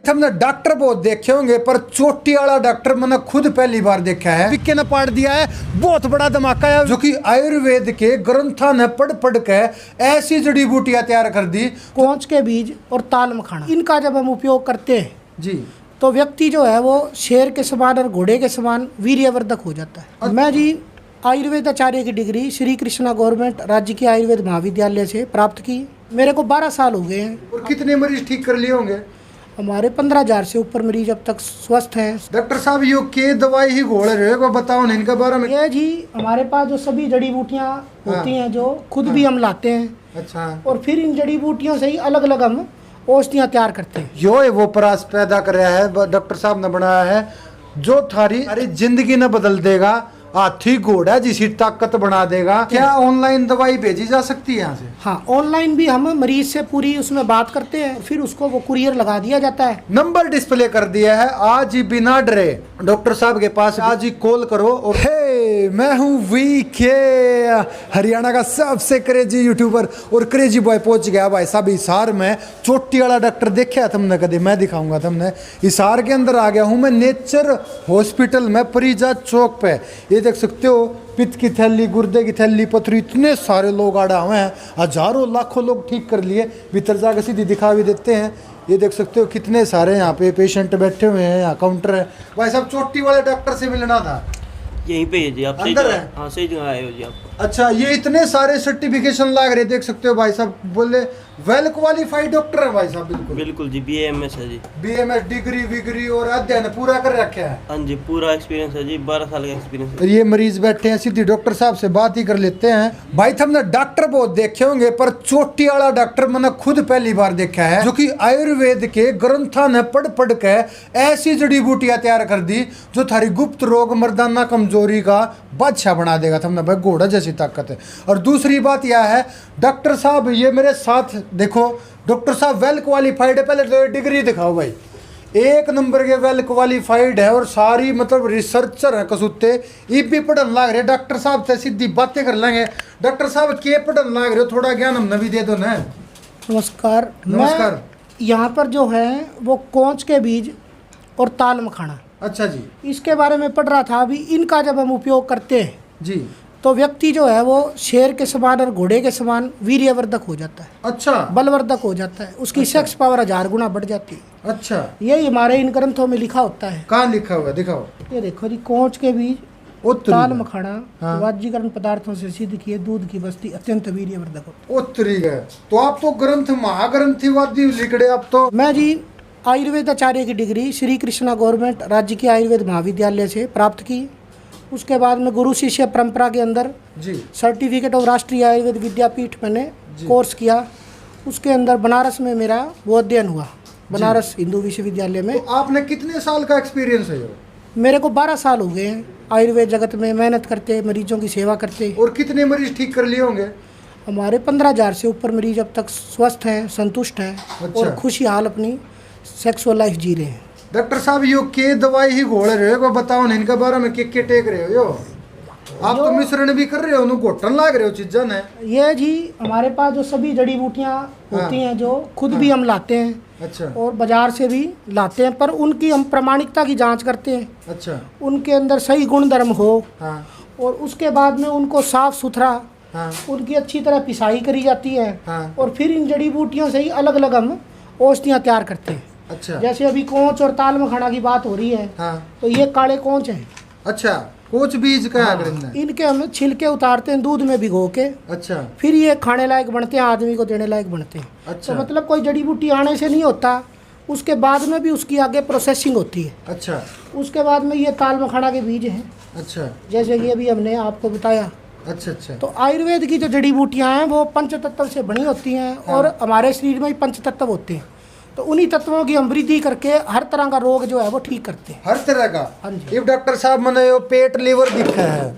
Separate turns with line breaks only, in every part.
हमने डॉक्टर बहुत देखे होंगे पर चोटी वाला डॉक्टर मैंने खुद पहली बार देखा है। पिक्के ने पाट दिया है, बहुत बड़ा धमाका है, जो कि आयुर्वेद के ग्रंथों ने पढ़ के ऐसी जड़ी बूटियां तैयार कर दी।
कोंच के बीज और ताल मखाना, इनका जब हम उपयोग करते हैं
जी
तो व्यक्ति जो है वो शेर के समान और घोड़े के समान वीर्यवर्धक हो जाता है। मैं जी आयुर्वेद आचार्य की डिग्री श्री कृष्णा गवर्नमेंट राज्य की आयुर्वेद महाविद्यालय से प्राप्त की। मेरे को 12 साल हो गए हैं।
और कितने मरीज ठीक कर लिए होंगे?
हमारे 15,000 से ऊपर मरीज अब तक स्वस्थ हैं।
डॉक्टर साहब यो के दवाई ही घोल रहे हो, बताओ ना इनके बारे में।
ये जी हमारे पास जो सभी जड़ी बूटियाँ होती हैं जो खुद भी हम लाते हैं।
अच्छा।
और फिर इन जड़ी बूटियों से ही अलग अलग हम औषधियाँ तैयार करते हैं।
यो है वो परास पैदा कर रहा है डॉक्टर साहब ने बनाया है, जो थारी जिंदगी न बदल देगा। हाथी घोड़ा जिसी ताकत बना देगा। क्या ऑनलाइन दवाई भेजी जा सकती है यहाँ से?
हाँ, ऑनलाइन भी हम मरीज से पूरी उसमें बात करते हैं, फिर उसको वो कुरियर लगा दिया जाता है।
नंबर डिस्प्ले कर दिया है, आज ही बिना डरे डॉक्टर साहब के पास आज ही कॉल करो। और हे, मैं हूँ वीके, हरियाणा का सबसे क्रेजी यूट्यूबर और क्रेजी बॉय पहुंच गया भाई साहब हिसार में। चोटी वाला डॉक्टर देखा तुमने कभी? मैं दिखाऊंगा तुमने। हिसार के अंदर आ गया हूँ मैं, नेचर हॉस्पिटल में, परिजा चौक पे। ये देख सकते हो, पित्त की थैली, गुर्दे की थैली, पथरी, इतने सारे लोग आड़ा हुए हैं। हजारों लाखों लोग ठीक कर लिए। भीतर जाकर सीधी दिखा भी देते हैं। ये देख सकते हो कितने सारे यहाँ पे पेशेंट बैठे हुए हैं। यहाँ काउंटर है। भाई साहब चोटी वाले डॉक्टर से मिलना था,
यहीं पे है जी। आप सही
अंदर
जगह,
है?
हाँ सही जगह आए हो जी आप।
अच्छा, ये इतने सारे सर्टिफिकेशन लाग रहे, देख सकते हो भाई साहब। बोले वेल क्वालिफाइड डॉक्टर है भाई साहब। बिल्कुल
बिल्कुल जी, BAMS है जी।
BMS डिग्री विग्री और अध्ययन पूरा कर रखा है।
हाँ जी, पूरा एक्सपीरियंस है जी, 12 साल का एक्सपीरियंस है।
और ये मरीज बैठे हैं, सीधी डॉक्टर साहब से बात ही कर लेते हैं। भाई हमने डॉक्टर बहुत देखे होंगे पर चोटी वाला डॉक्टर मैंने खुद पहली बार देखा है, जो कि आयुर्वेद के ग्रंथों ने पढ़ के ऐसी जड़ी बूटियां तैयार कर दी, जो थारी गुप्त रोग मर्दाना कमजोरी का बादशाह बना देगा। तुमने भाई घोड़ा जैसी ताकत है। और दूसरी बात यह है, डॉक्टर साहब ये मेरे साथ देखो, डॉक्टर साहब वेल क्वालिफाइड है। पहले तो डिग्री दिखाओ भाई, एक नंबर के वेल क्वालिफाइड है। और सारी मतलब रिसर्चर है कसूते। ये भी पढ़न लाग रहे डॉक्टर साहब से, सीधी बातें कर लेंगे। डॉक्टर साहब के पढ़न लाग रहे हो, थोड़ा ज्ञान हम भी दे दो ना।
नमस्कार।
नमस्कार।
यहाँ पर जो है वो कोंच के बीज और ताल मखाना,
अच्छा जी,
इसके बारे में पढ़ रहा था अभी। इनका जब हम उपयोग करते हैं
जी
तो व्यक्ति जो है वो शेर के समान और घोड़े के समान वीर्यवर्धक हो जाता है।
अच्छा,
बलवर्धक हो जाता है। उसकी सेक्स पावर 1000 गुना बढ़ जाती है।
अच्छा,
यही हमारे इन ग्रंथों में लिखा होता है।
कहाँ लिखा हुआ है? दिखाओ।
ये देखो जी, कोंच के बीज,
उत्तरी
ताल
है।
मखाना
हाँ।
वाज्यकरण पदार्थों से सिद्ध किए दूध की बस्ती अत्यंत वीर्यवर्धक होती
उत्तरी है। तो आप तो ग्रंथ महाग्रंथीवादी लिखड़े आप तो।
है। मैं जी आयुर्वेद आचार्य की डिग्री श्री कृष्णा गवर्नमेंट राज्य की आयुर्वेद महाविद्यालय से प्राप्त की। उसके बाद में गुरु शिष्य परंपरा के अंदर
जी
सर्टिफिकेट ऑफ राष्ट्रीय आयुर्वेद विद्यापीठ मैंने कोर्स किया। उसके अंदर बनारस में मेरा वो अध्ययन हुआ, बनारस हिंदू विश्वविद्यालय में।
तो आपने कितने साल का एक्सपीरियंस है?
मेरे को 12 साल हो गए हैं आयुर्वेद जगत में मेहनत करते, मरीजों की सेवा करते।
और कितने मरीज ठीक कर लिए होंगे?
हमारे 15,000 से ऊपर मरीज अब तक स्वस्थ हैं, संतुष्ट हैं।
अच्छा।
और खुशी हाल अपनी सेक्सुअल लाइफ जी रहे हैं।
डॉक्टर साहब यो के दवाई ही घोल रहे हो, बताओ ना इनके बारे में। के टेक रहे हो यो? आप तो मिश्रण भी कर रहे हो, घोटन लाग रहे हो चीज़ा ने।
ये जी हमारे पास जो सभी जड़ी बूटियाँ होती हैं जो खुद भी हम लाते हैं।
अच्छा,
और बाजार से भी लाते हैं, पर उनकी हम प्रामाणिकता की जांच करते हैं।
अच्छा,
उनके अंदर सही गुण धर्म हो।
हाँ,
और उसके बाद में उनको साफ सुथरा,
हाँ,
उनकी अच्छी तरह पिसाई करी जाती है।
हाँ।
और फिर इन जड़ी बूटियों से ही अलग अलग हम औषधियाँ तैयार करते हैं।
अच्छा,
जैसे अभी कोंच और ताल मखाना की बात हो रही है,
हाँ,
तो ये काले कोंच हैं।
अच्छा, कोच बीज का है।
इनके हम छिलके उतारते हैं दूध में भिगो के,
अच्छा,
फिर ये खाने लायक बनते हैं, आदमी को देने लायक बनते हैं।
अच्छा,
तो मतलब कोई जड़ी बूटी आने से नहीं होता, उसके बाद में भी उसकी आगे प्रोसेसिंग होती है।
अच्छा,
उसके बाद में ये ताल मखाना के बीज हैं,
अच्छा,
जैसे कि अभी हमने आपको बताया।
अच्छा, अच्छा,
तो आयुर्वेद की जो जड़ी बूटियाँ हैं वो पंचतत्व से बनी होती हैं। और हमारे शरीर में भी पंचतत्व होते हैं, तो उन्हीं तत्वों की हम वृद्धि करके हर तरह का रोग जो है वो ठीक करते हैं।
हर तरह का।
हाँ जी।
ये डॉक्टर साहब मैंने यो पेट लीवर दिखा है,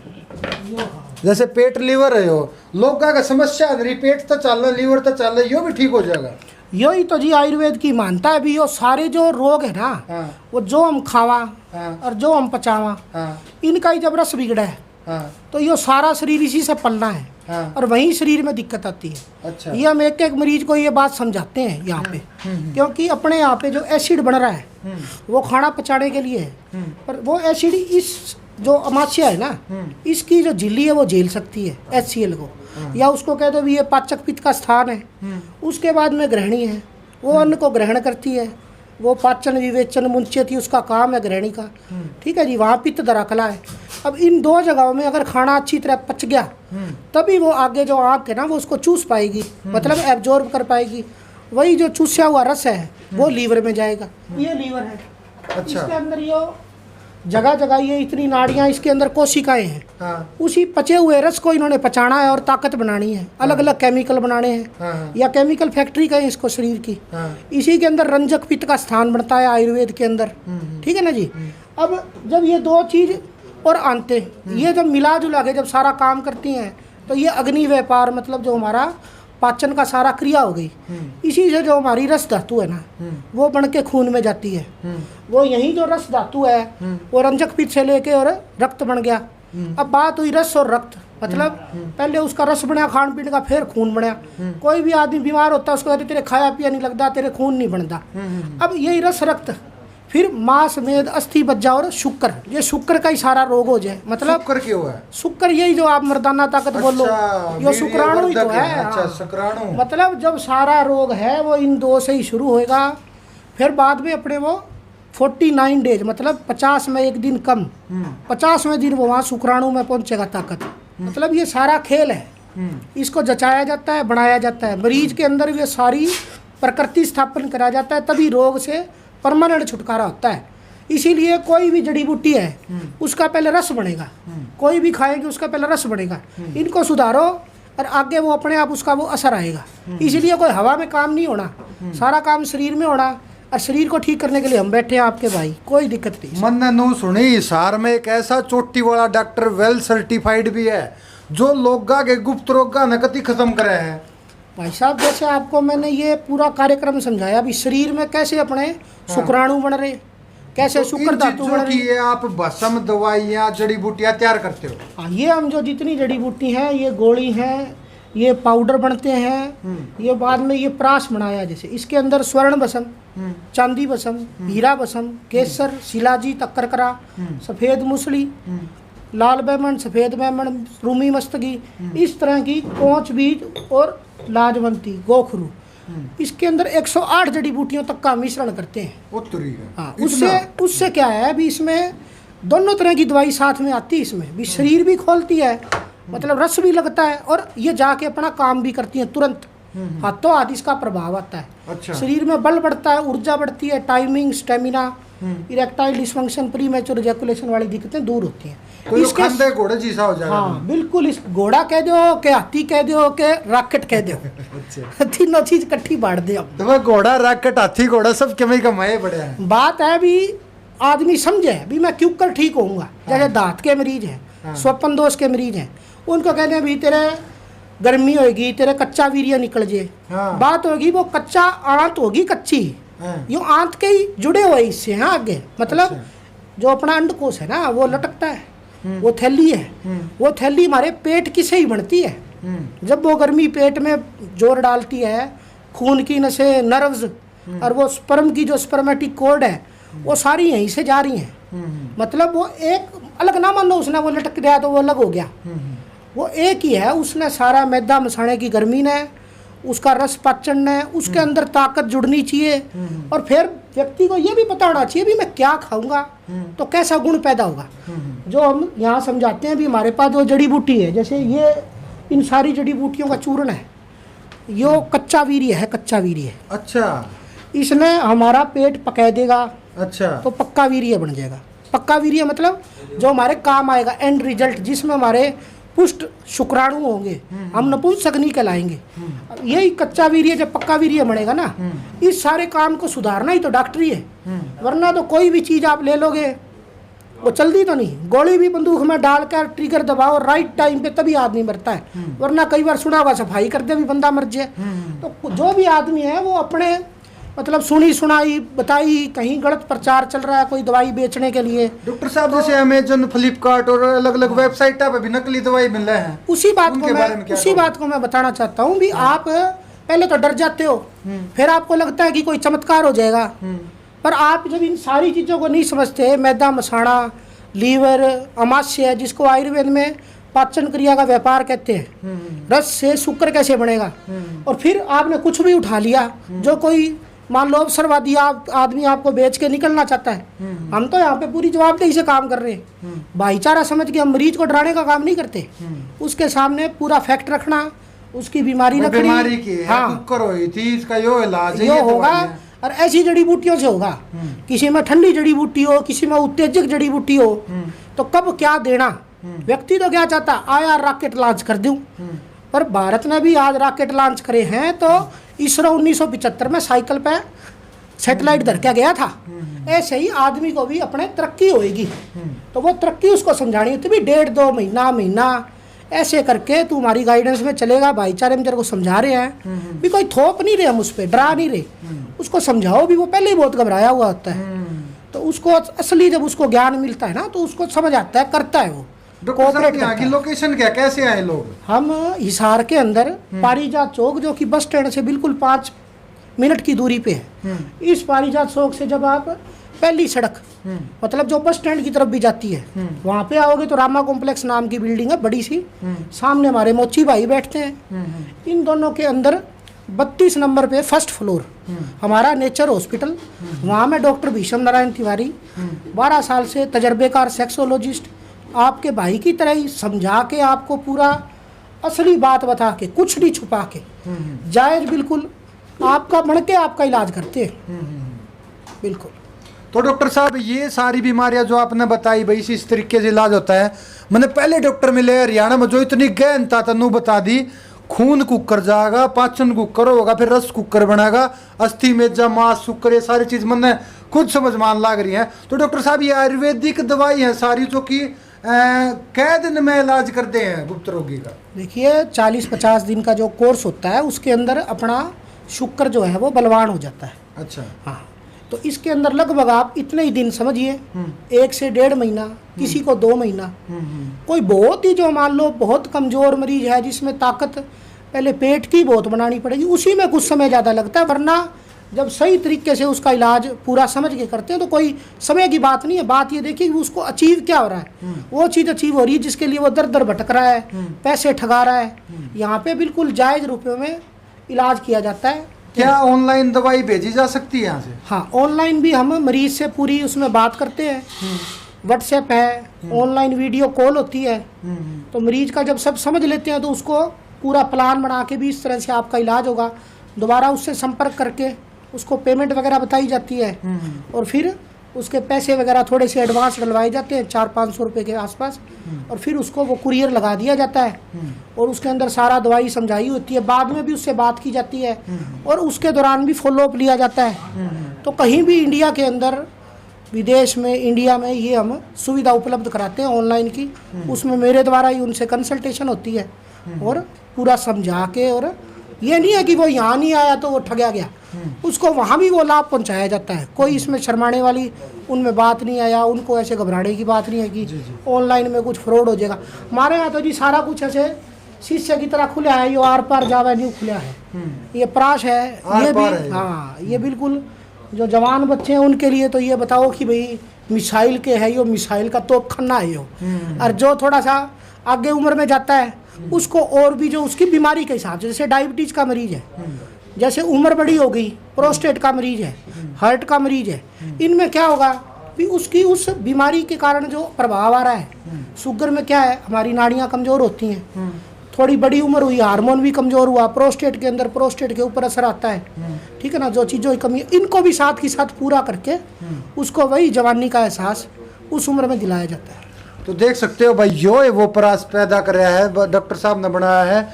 जैसे पेट लीवर है यो, लोग का समस्या नहीं, पेट तो चल रहा, लीवर तो चल रहा, यो भी ठीक हो जाएगा।
यही तो जी आयुर्वेद की मानता है भी। यो सारे जो रोग है ना,
हाँ,
वो जो हम खावा
हाँ,
और जो हम पचावा,
हाँ,
इनका ही जब रस बिगड़ा है,
हाँ,
तो यो सारा शरीर इसी से पलना है।
हाँ।
और वहीं शरीर में दिक्कत आती है।
अच्छा।
ये हम एक एक मरीज को ये बात समझाते हैं यहाँ पे, क्योंकि अपने यहाँ पे जो एसिड बन रहा है वो खाना पचाने के लिए है, पर वो एसिड इस जो अमाशय है ना, इसकी जो झिल्ली है वो झेल सकती है HCl को, या उसको कह दो भी ये पाचक पित्त का स्थान है। उसके बाद में ग्रहणी है, वो अन्न को ग्रहण करती है, वो पाचन विवेचन मुंचयति उसका काम है ग्रहणी का, ठीक है जी। वहाँ पित्त दराकला है। अब इन दो जगहों में अगर खाना अच्छी तरह पच गया तभी वो आगे जो आँख है ना वो उसको चूस पाएगी, मतलब एब्जॉर्ब कर पाएगी। वही जो चूसा हुआ रस है वो लीवर में जाएगा। ये लीवर है,
अच्छा।
इसके अंदर ये जगह जगह ये इतनी नाड़ियाँ, इसके अंदर कोशिकाएं हैं।
हाँ।
उसी पचे हुए रस को इन्होंने पचाना है और ताकत बनानी है, अलग अलग केमिकल बनाने हैं।
हाँ।
या केमिकल फैक्ट्री कहें इसको शरीर की।
हाँ।
इसी के अंदर रंजक पित्त का स्थान बनता है आयुर्वेद के अंदर, ठीक है ना जी। अब जब ये दो चीज और आंते ये जब मिला जुला के जब सारा काम करती हैं तो ये अग्नि व्यापार, मतलब जो हमारा पाचन का सारा क्रिया हो गई। इसी से जो हमारी रस धातु है ना वो बन के खून में जाती है। वो यही जो रस धातु है वो रंजक पित्त से लेके और रक्त बन गया। अब बात हुई रस और रक्त, मतलब पहले उसका रस बना खान पीने का, फिर खून बना। कोई भी आदमी बीमार होता है उसको कहते तेरे खाया पिया नहीं लगता, तेरे खून नहीं बनता। अब यही रस रक्त, फिर मांस मेद अस्थि बज्जा और शुक्र, ये शुक्र का ही सारा रोग हो जाए। मतलब
शुक्र क्यों है?
शुक्र यही जो आप मर्दाना ताकत बोलो, ये शुक्राणु ही तो है।
अच्छा,
हाँ।
शुक्राणु।
मतलब जब सारा रोग है वो इन दो से ही शुरू होएगा, फिर बाद में अपने वो 49 डेज, मतलब 50 में एक दिन कम, 50वें दिन वो वहाँ शुक्राणु में पहुंचेगा ताकत। मतलब ये सारा खेल है, इसको जचाया जाता है, बनाया जाता है। मरीज के अंदर ये सारी प्रकृति स्थापन करा जाता है, तभी रोग से परमानेंट छुटकारा होता है। इसीलिए कोई भी जड़ी बूटी है उसका पहले रस बनेगा, कोई भी खाएंगे उसका पहले रस बनेगा। इनको सुधारो और आगे वो अपने आप उसका वो असर आएगा। इसीलिए कोई हवा में काम नहीं होना, सारा काम शरीर में होना, और शरीर को ठीक करने के लिए हम बैठे हैं आपके भाई, कोई दिक्कत नहीं।
मन ने नू सुनी हिसार में एक ऐसा चोटी वाला डॉक्टर वेल सर्टिफाइड भी है जो लोगा के गुप्त रोगा न कति खत्म करे है।
भाई साहब जैसे आपको मैंने ये पूरा कार्यक्रम समझाया, अभी शरीर में कैसे अपने शुक्राणु बन रहे, कैसे
तो
शुक्र
इन
धातु बन
चीजों
रही।
की ये आप भस्म दवाइयाँ जड़ी बूटियाँ तैयार करते हो?
हाँ, ये हम जो जितनी जड़ी बूटी हैं, ये गोली हैं, ये पाउडर बनते हैं, ये बाद में ये प्राश बनाया। जैसे इसके अंदर स्वर्ण बसम, चांदी बसम, हीरा बसम, केसर, शिलाजी, तक्करकरा, सफ़ेद मूसली, लाल बैमन, सफ़ेद बैमन, रूमी मस्तगी, इस तरह की कोंच बीज और लाजवंती, गोखरू, इसके अंदर 108 जड़ी बूटियों तक का मिश्रण करते हैं।
उत्तरी है।
हाँ,
इतना?
उससे क्या है अभी इसमें दोनों तरह की दवाई साथ में आती है। इसमें भी शरीर भी खोलती है, मतलब रस भी लगता है, और ये जाके अपना काम भी करती है तुरंत, हाथों हाथ इसका प्रभाव आता है।
अच्छा।
शरीर में बल बढ़ता है, ऊर्जा बढ़ती है, timing, stamina, erectile dysfunction, premature ejaculation वाली दिक्कतें दूर होती हैं।
तो ये खांदे घोड़े जैसा हो जाएगा।
हाँ बिल्कुल, इस घोड़ा कह दो के हाथी कह दो के रॉकेट कह दो, तीनों चीज इकट्ठी बांट दे।
तो वह घोड़ा रॉकेट हाथी घोड़ा सब कमी कमाए बड़े हैं।
बात है भी आदमी समझे भी मैं क्यों कर ठीक होऊंगा। जैसे दांत के मरीज हैं, स्वप्न दोष के मरीज हैं, उनको कहते हैं भी तेरे गर्मी होगी, तेरे कच्चा वीर्य निकल जाए। बात होगी वो कच्चा आंत होगी कच्ची, यूँ आंत के ही जुड़े हुए इससे हैं आगे। मतलब जो अपना अंडकोश है ना वो लटकता है, वो थैली है, वो थैली हमारे पेट की से ही बनती है। जब वो गर्मी पेट में जोर डालती है, खून की नसें, नर्व्स और वो स्पर्म की जो स्पर्मेटिक कोड है वो सारी यहीं से जा रही हैं। मतलब वो एक अलग ना मान लो उसने वो लटक गया तो वो अलग हो गया, वो एक ही है। उसने सारा मैदा मसाने की गर्मी ने, उसका रस पाचन ने, उसके अंदर ताकत जुड़नी चाहिए, और फिर व्यक्ति को ये भी पता होना चाहिए भी मैं क्या खाऊंगा तो कैसा गुण पैदा होगा। जो हम यहाँ समझाते हैं भी हमारे पास जो जड़ी बूटी है, जैसे ये इन सारी जड़ी बूटियों का चूर्ण है, यो कच्चा वीर्य है, कच्चा वीर्य।
अच्छा।
इसने हमारा पेट पका देगा,
अच्छा।
तो पक्का वीर्य बन जाएगा। पक्का वीर्य मतलब जो हमारे काम आएगा, एंड रिजल्ट, जिसमें हमारे पुष्ट शुक्राणु होंगे, हम नपुंसक नहीं कहलाएंगे। यही कच्चा वीर्य जब पक्का वीर्य बनेगा ना, इस सारे काम को सुधारना ही तो डॉक्टरी है। वरना तो कोई भी चीज आप ले लोगे वो चलती तो नहीं। गोली भी बंदूक में डालकर ट्रिगर दबाओ राइट टाइम पे तभी आदमी मरता है, वरना कई बार सुना हुआ सफाई करते भी बंदा मर जाए। तो जो भी आदमी है वो अपने मतलब सुनी सुनाई बताई, कहीं गलत प्रचार चल रहा है कोई दवाई बेचने के लिए।
डॉक्टर साहब जैसे अमेजन, फ्लिपकार्ट और अलग अलग वेबसाइट पे भी नकली दवाई मिल रहे हैं,
उसी
उनके बारे में क्या
बात को मैं बताना चाहता हूँ भी आप पहले तो डर जाते हो, फिर आपको लगता है कि कोई चमत्कार हो जाएगा, पर आप जब इन सारी चीज़ों को नहीं समझते, मैदा मसाणा, लीवर, अमाशय जिसको आयुर्वेद में पाचन क्रिया का व्यापार कहते हैं, रस से शुक्र कैसे बनेगा, और फिर आपने कुछ भी उठा लिया जो कोई मान लो अवसरवादी आदमी आपको बेच के निकलना चाहता है। हम तो यहाँ पे पूरी जवाबदेही से काम कर रहे हैं, भाईचारा समझ के हम मरीज को डराने का काम नहीं करते, उसके सामने पूरा फैक्ट रखना, उसकी बीमारी
बीमारी की
हाँ
कुकर हुई थी, इसका यो इलाज है,
यो
ये
होगा,
दवाई है।
और ऐसी जड़ी बूटियों से होगा, किसी में ठंडी जड़ी बूटी हो, किसी में उत्तेजक जड़ी बूटी हो, तो कब क्या देना, व्यक्ति तो क्या चाहता आया रॉकेट लॉन्च कर दूं, पर भारत ने भी आज रॉकेट लॉन्च करे हैं, तो इसरो 1975 में साइकिल पे सैटेलाइट धर के गया था, ऐसे ही आदमी को भी अपने तरक्की होएगी, तो वो तरक्की उसको समझानी होती है, 1.5-2 महीना ऐसे करके तू हमारी गाइडेंस में चलेगा, भाईचारे में तेरे को समझा रहे हैं भी, कोई थोप नहीं रहे हम उस पर, डरा नहीं रहे, उसको समझाओ भी, वो पहले ही बहुत घबराया हुआ होता है, तो उसको असली जब उसको ज्ञान मिलता है ना तो उसको समझ आता है, करता है वो।
डॉक्टर साहब यहाँ की लोकेशन क्या, कैसे आए लोग?
हम हिसार के अंदर पारिजात चौक, जो कि बस स्टैंड से बिल्कुल 5 मिनट की दूरी पे है, इस पारिजात चौक से जब आप पहली सड़क मतलब जो बस स्टैंड की तरफ भी जाती है वहाँ पे आओगे तो रामा कॉम्प्लेक्स नाम की बिल्डिंग है बड़ी सी, सामने हमारे मोची भाई बैठते हैं, इन दोनों के अंदर 32 नंबर पे फर्स्ट फ्लोर हमारा नेचर हॉस्पिटल, वहाँ में डॉक्टर भीषम नारायण तिवारी 12 साल से तजर्बेकार सेक्सोलॉजिस्ट, आपके भाई की तरह ही समझा के आपको पूरा असली बात बता के, कुछ नहीं छुपा के, जायज बिल्कुल आपका बन के आपका इलाज करते हैं बिल्कुल।
तो डॉक्टर साहब ये सारी बीमारियां जो आपने बताई भाई इस तरीके से इलाज होता है, मैंने पहले डॉक्टर मिले हरियाणा में जो इतनी गहनता तनु बता दी, खून कुकर जाएगा, पाचन कुकर होगा, फिर रस कुकर बनेगा, अस्थि मेजा मांस शुक्र, ये सारी चीज मैंने खुद समझ मान लग रही है। तो डॉक्टर साहब ये आयुर्वेदिक दवाई है सारी जो कि कै दिन में इलाज करते हैं गुप्त रोगी का?
देखिए 40-50 दिन का जो कोर्स होता है उसके अंदर अपना शुक्र जो है वो बलवान हो जाता है।
अच्छा
हाँ, तो इसके अंदर लगभग आप इतने ही दिन समझिए, 1 से 1.5 महीना, किसी को 2 महीना, कोई बहुत ही जो मान लो बहुत कमजोर मरीज है जिसमें ताकत पहले पेट की बहुत बनानी पड़ेगी, उसी में कुछ समय ज़्यादा लगता है, वरना जब सही तरीके से उसका इलाज पूरा समझ के करते हैं तो कोई समय की बात नहीं है। बात ये देखिए कि उसको अचीव क्या हो रहा है, वो चीज़ अचीव हो रही है जिसके लिए वो दर दर भटक रहा है, पैसे ठगा रहा है, यहाँ पे बिल्कुल जायज़ रुपयों में इलाज किया जाता है।
क्या ऑनलाइन दवाई भेजी जा सकती है यहाँ से?
हाँ, ऑनलाइन भी हम मरीज से पूरी उसमें बात करते हैं, व्हाट्सएप है, ऑनलाइन वीडियो कॉल होती है, तो मरीज का जब सब समझ लेते हैं तो उसको पूरा प्लान बना के भी इस तरह से आपका इलाज होगा, दोबारा उससे संपर्क करके उसको पेमेंट वगैरह बताई जाती है, और फिर उसके पैसे वगैरह थोड़े से एडवांस डलवाए जाते हैं 400-500 रुपये के आसपास, और फिर उसको वो कुरियर लगा दिया जाता है, और उसके अंदर सारा दवाई समझाई होती है, बाद में भी उससे बात की जाती है, और उसके दौरान भी फॉलोअप लिया जाता है। तो कहीं भी इंडिया के अंदर, विदेश में, इंडिया में ये हम सुविधा उपलब्ध कराते हैं ऑनलाइन की, उसमें मेरे द्वारा ही उनसे कंसल्टेशन होती है, और पूरा समझा के, और ये नहीं है कि वो यहाँ नहीं आया तो वो ठगया गया, उसको वहाँ भी वो लाभ पहुँचाया जाता है। कोई इसमें शर्माने वाली उनमें बात नहीं आया, उनको ऐसे घबराने की बात नहीं है कि ऑनलाइन में कुछ फ्रॉड हो जाएगा। हमारे यहाँ तो जी सारा कुछ ऐसे शीशे की तरह खुला है, ये आर पार जावा न्यू खुला है, ये प्राश है, ये भी हाँ, ये बिल्कुल जो जवान बच्चे हैं उनके लिए तो ये बताओ कि भाई मिसाइल के है, यो मिसाइल का तोप खन्ना है यो, और जो थोड़ा सा आगे उम्र में जाता है उसको और भी जो उसकी बीमारी के हिसाब से, जैसे डायबिटीज का मरीज है, जैसे उम्र बड़ी हो गई, प्रोस्टेट का मरीज है, हार्ट का मरीज है, इनमें क्या होगा कि उसकी उस बीमारी के कारण जो प्रभाव आ रहा है, शुगर में क्या है हमारी नाड़ियाँ कमज़ोर होती हैं, थोड़ी बड़ी उम्र हुई, हार्मोन भी कमज़ोर हुआ, प्रोस्टेट के अंदर प्रोस्टेट के ऊपर असर आता है, ठीक है ना, जो चीज़ों की कमी है, इनको भी साथ के साथ पूरा करके उसको वही जवानी का एहसास उस उम्र में दिलाया जाता है।
तो देख सकते हो भाई, यो है वो परास पैदा कर रहा है डॉक्टर साहब ने बनाया है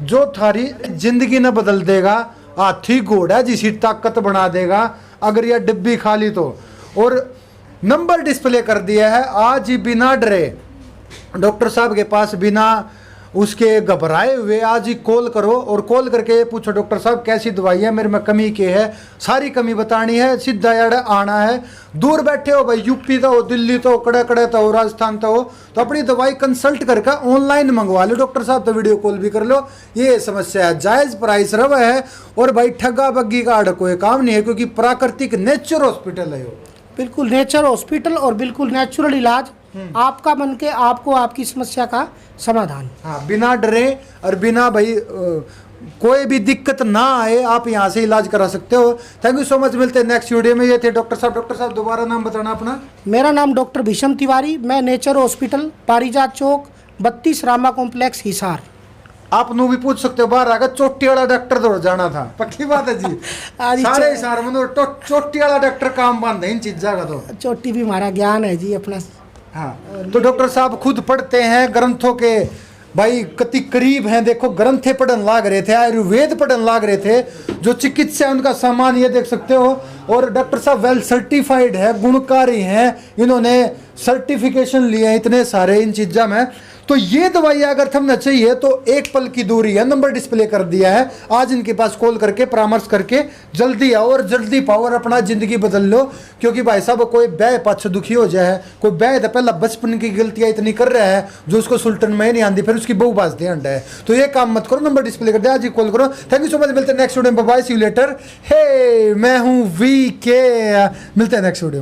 जो थारी जिंदगी न बदल देगा, हाथी घोड़ा जिसी ताकत बना देगा अगर यह डिब्बी खा ली तो। और नंबर डिस्प्ले कर दिया है, आज ही बिना डरे डॉक्टर साहब के पास बिना उसके घबराए हुए आज ही कॉल करो और कॉल करके पूछो डॉक्टर साहब कैसी दवाई है, मेरे में कमी के है, सारी कमी बतानी है, सीधा यार आना है। दूर बैठे हो भाई, यूपी तो हो, दिल्ली तो हो, कड़े कड़े तो हो, राजस्थान तो हो, तो अपनी दवाई कंसल्ट करके ऑनलाइन मंगवा लो डॉक्टर साहब, तो वीडियो कॉल भी कर लो। ये समस्या है, जायज़ प्राइस रवा है और भाई ठगा बग्गी का आड़ कोई काम नहीं है, क्योंकि प्राकृतिक नेचर हॉस्पिटल है।
बिल्कुल नेचर हॉस्पिटल और बिल्कुल नेचुरल इलाज, आपका बन के आपको आपकी समस्या का समाधान।
हाँ, बिना डरे और बिना भाई कोई भी दिक्कत ना आए, आप यहाँ से इलाज करा सकते हो। थैंक यू सो मच, मिलते हैं नेक्स्ट वीडियो में। ये थे डॉक्टर साहब। डॉक्टर साहब दोबारा नाम बताना अपना।
मेरा नाम डॉक्टर भीषम तिवारी, मैं नेचर हॉस्पिटल पारिजात चौक 32 रामा कॉम्प्लेक्स हिसार।
आप नु भी पूछ सकते हो, बाहर आकर चोटी वाला डॉक्टर तो जाना था, पक्की बात है जी। सारे हिसार में तो चोटी वाला डॉक्टर काम बंद है इन चीज़ों का। तो
चोटी भी हमारा ज्ञान है जी अपना।
हाँ, तो डॉक्टर साहब खुद पढ़ते हैं ग्रंथों के, भाई कति करीब हैं। देखो ग्रंथे पढ़न लाग रहे थे, आयुर्वेद पढ़न लाग रहे थे, जो चिकित्सा उनका सामान ये देख सकते हो। और डॉक्टर साहब वेल सर्टिफाइड है, गुणकारी हैं, इन्होंने सर्टिफिकेशन लिए हैं इतने सारे इन चीज़ों में। तो ये दवाई अगर तुमने चाहिए तो एक पल की दूरी है, नंबर डिस्प्ले कर दिया है, आज इनके पास कॉल करके परामर्श करके जल्दी आओ और जल्दी पाओ और अपना जिंदगी बदल लो। क्योंकि भाई साहब कोई बैय पाछ दुखी हो जाए, कोई बैय तो पहला बचपन की गलतियां इतनी कर रहा है जो उसको सुल्टन में नहीं आती, फिर उसकी बहु बाजते अंडा है। तो ये काम मत करो, नंबर डिस्प्ले कर दिया, आज ही कॉल करो। थैंक यू सो मच, मिलते हैं नेक्स्ट वीडियो में। Bye, see you later. Hey मैं हूँ वी के, मिलते हैं नेक्स्ट वीडियो में।